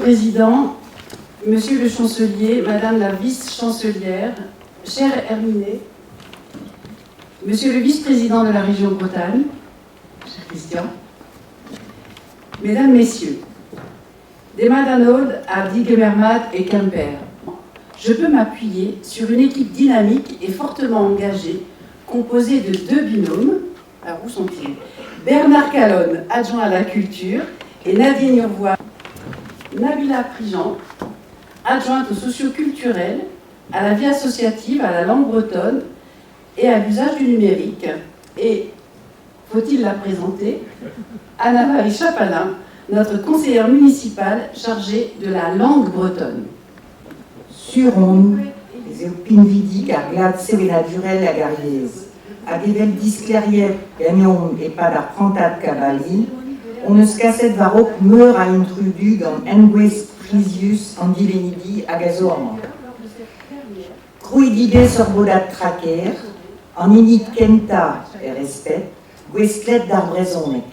Président, Monsieur le Chancelier, Madame la Vice-Chancelière, cher Herminé, Monsieur le Vice-Président de la région Bretagne, cher Christian, Mesdames, Messieurs, des Madanaude à Digemermat et Quimper, je peux m'appuyer sur une équipe dynamique et fortement engagée, composée de 2 binômes. Alors, où sont-ils? Bernard Calonne, adjoint à la culture, et Nadine Urvois, Nabila Prigent, adjointe au socio-culturel, à la vie associative, à la langue bretonne et à l'usage du numérique. Et, faut-il la présenter, Anna-Marie Chapalin, notre conseillère municipale chargée de la langue bretonne. Suron, les pinvidik à glad naturel à Garriez, à Gevel disclariet, gagnon et pas d'apprentade cavalier, on ne se cassette varok meurt à intrudu dans Engwes Frisius en dilenidi à Gazorman. Cruidide sorbodat traquer, en init kenta et respect, guestlet d'arbrezonek.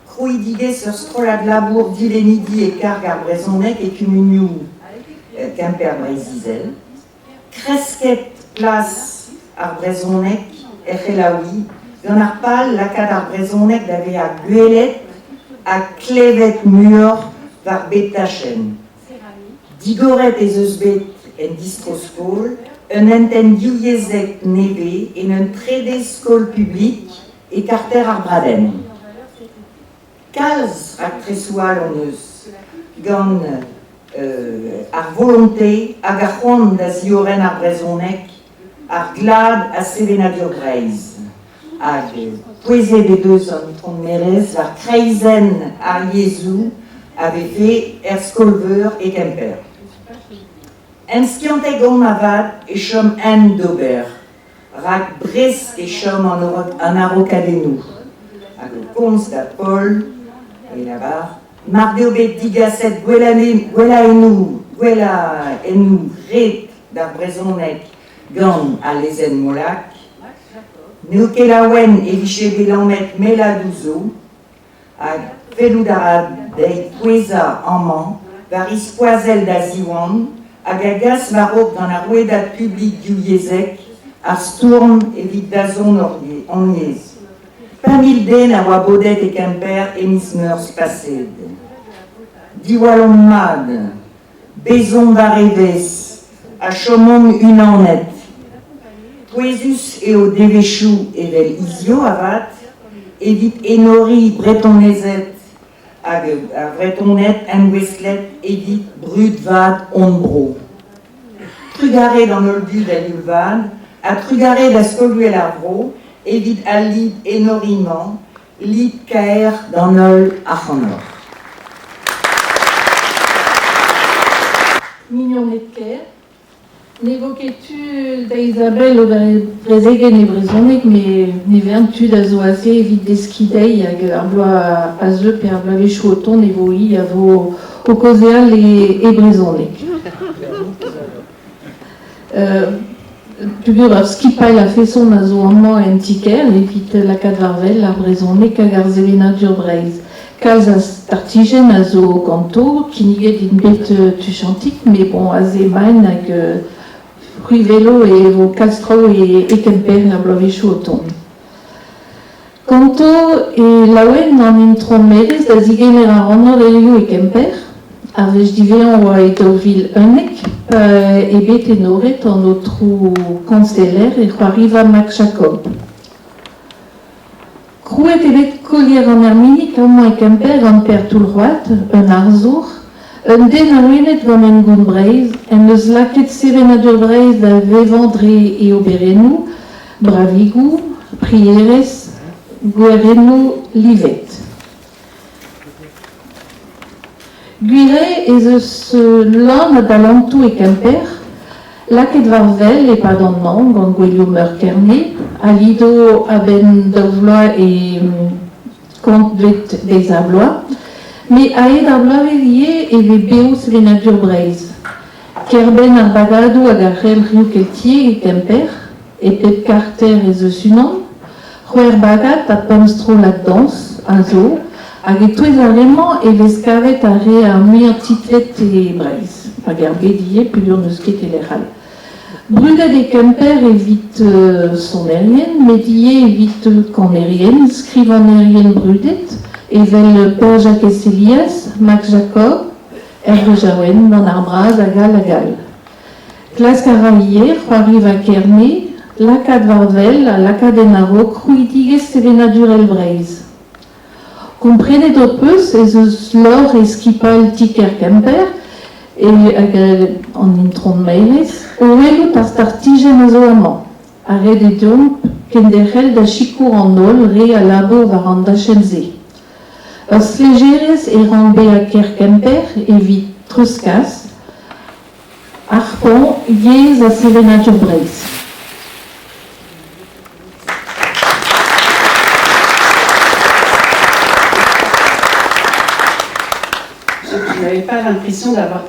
Cruidide sur strolad labour dilenidi et carg arbrezonek et cumuniou Quimper Brézizel. Cresquet place arbrezonek et Relaoui, dans Arpal, la cade arbrezonek d'avait à Guelet, à Clevet Mur, var Betachen. Digoret et Zeusbet en distroskol, un entendiouiezek neve et un trédé skol public et carter arbraden. Kaz actressoal oneus, gant ar volonté, hag ar c'hoant da zioren arbrezonek, ar glad a sevenadur breiz. Hag poezet e deus an tron merez, var kreizen ar Yezou avait fait Erskolver et Quimper. Enskianteg on avad e chom en d'ober, rak Brest e chom an arokadenou. Hag o komz da Paul, et là-bas, Mardeobet digaset gwela enou ret d'ar brezonek gant a lezen molak, Neukelawen e viche belamet meladouzo, hag feloudarad deit poueza amman, var ispoazel da ziwan, hag agas varok dans la rouedat publik diouiezek, ar stourm evit da zon orniez. Pamilden a oa bodet e Quimper e mis meurs passed. Diwalon mad, bezon varevez, a chomon unanet. Poezus eo devechou evel izio avat, evit enori bretonezet, hag a bretonet engweslet evit brud vad onbro. Trugare dans l'oldu da yulvad, a trugare da skoluel arvro, evit al lid enoriment, lid kaer dans l'ol archanor. Mignon Netker, n'évoquais-tu d'Isabelle ou d'Rezegen et Brezonek, mais n'évertu d'Azoase evit d'eskidei hag ar bloa a zeu per ar blavechou oton nevoi a vo o kozeal e Brezonek. Pugur ar skipail a feson a zo amman en tiker, evit la kadvarvel ar Brezonek hag ar zevenadur breiz. Kalz a startigen a zo ganto, kiniget din bet tuchantik, mais bon, a ze main hag Ruivelo e vo Castro e Quimper ar blavechou oton. Ganto e laouen an intron merez da zigener ar anor erioù e Quimper, ar vez divean oa e daouvil unnek, e bet enoret an o trou konsteller e c'hoariva Mac Jacob. Krouet e bet kolier an erminik amman e Quimper an per toulroat, un arzour, un den a wenet gant en goun breiz, en eus laket sevenadur breiz da vevandre e oberenou, bravigou, prieres, gouerenou, livet. Guire ez eus lan da lantou e Quimper, laket varvel e pa d'an man gant gwelioù meur kerne, a lido a ben daouvloa e kont vet deiz a bloa, mais a ed ar blaverie e ve beo sevenadur breiz. Kerben ar bagadou hag ar c'hell riou keltier e Quimper, e pep karter ez eus unan, c'hwer bagad a pamstro la dans, a zo, Hag e toezaremañ e vez kavet a re ar muier titlet e Breizh. Hag ar bedie peogwir neus ket e lec'hal. Brudet e Kemper evit sonerien, medie evit kanerien, skrivanerien brudet, evel Per Jacques Elias, Max Jacob, Hervé Jaouen, d'an ar braz agal agal. Klask a ra hier, c'hoari va kerne, lakad varvel, lakad en aro, krouidigez tevenadurel Breizh. Komprenet o peus ez eus lor e skipal tiker Kemper, an intron meirez, o welout ar startijen a zo amañ. A red e deomp ken derc'hel da chikour an ol re a labour war an dachenze. Ur slejerez e ran be a ker Kemper evit treuskas, arpon yez a sevenadur Breizh. Je n'avais pas l'impression d'avoir